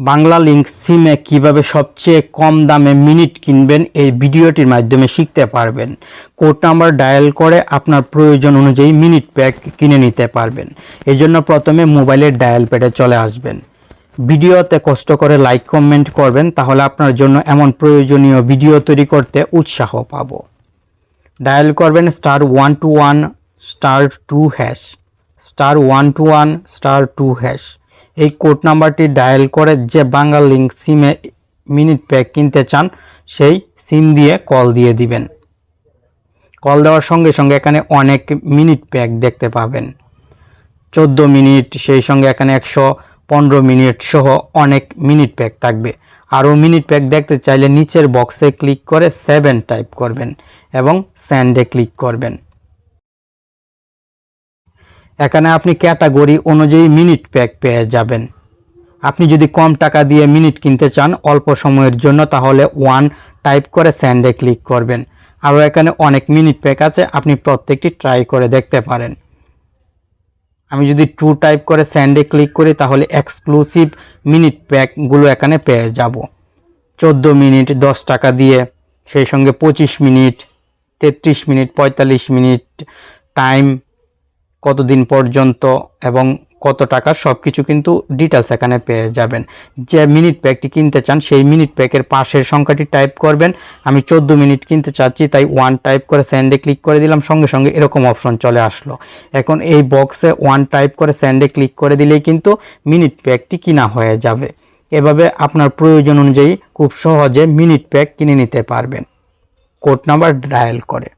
Bangla link সিমে কিভাবে সবচেয়ে কম দামে মিনিট কিনবেন এই ভিডিওটির মাধ্যমে শিখতে পারবেন। কোড নাম্বার ডায়াল করে আপনার প্রয়োজন অনুযায়ী মিনিট প্যাক কিনে নিতে পারবেন। এই জন্য প্রথমে মোবাইলের ডায়াল প্যাডে চলে আসবেন। ভিডিওতে কষ্ট করে লাইক কমেন্ট করবেন, তাহলে আপনার জন্য এমন প্রয়োজনীয় ভিডিও তৈরি করতে উৎসাহ পাব। ডায়াল করবেন *121 *2#, *121 *2#। এই কোড নাম্বারটি ডায়াল করে যে বাংলা লিংক সিমে মিনিট প্যাক কিনতে চান সেই সিম দিয়ে কল দিয়ে দিবেন। কল দেওয়ার সঙ্গে সঙ্গে এখানে অনেক মিনিট প্যাক দেখতে পাবেন, 14 মিনিট, সেই সঙ্গে এখানে 115 মিনিট সহ অনেক মিনিট প্যাক থাকবে। আরও মিনিট প্যাক দেখতে চাইলে নিচের বক্সে ক্লিক করে 7 টাইপ করবেন এবং সেন্ডে ক্লিক করবেন। এখানে আপনি ক্যাটাগরি অনুযায়ী মিনিট প্যাক পেয়ে যাবেন। আপনি যদি কম টাকা দিয়ে মিনিট কিনতে চান অল্প সময়ের জন্য, তাহলে 1 টাইপ করে সেন্ডে ক্লিক করবেন। আরও এখানে অনেক মিনিট প্যাক আছে, আপনি প্রত্যেকটি ট্রাই করে দেখতে পারেন। আমি যদি 2 টাইপ করে সেন্ডে ক্লিক করি তাহলে এক্সক্লুসিভ মিনিট প্যাকগুলো এখানে পেয়ে যাব। 14 মিনিট 10 টাকা দিয়ে, সেই সঙ্গে 25 মিনিট, 33 মিনিট, 45 মিনিট, টাইম কতদিন পর্যন্ত এবং কত টাকা সব কিছু কিন্তু ডিটেলস এখানে পেয়ে যাবেন। যে মিনিট প্যাকটি কিনতে চান সেই মিনিট প্যাকের পাশের সংখ্যাটি টাইপ করবেন। আমি 14 মিনিট কিনতে চাচ্ছি, তাই 1 টাইপ করে সেন্ডে ক্লিক করে দিলাম, সঙ্গে সঙ্গে এরকম অপশন চলে আসলো। এখন এই বক্সে 1 টাইপ করে সেন্ডে ক্লিক করে দিলেই কিন্তু মিনিট প্যাকটি কিনা হয়ে যাবে। এভাবে আপনার প্রয়োজন অনুযায়ী খুব সহজে মিনিট প্যাক কিনে নিতে পারবেন কোড নাম্বার ডায়াল করে।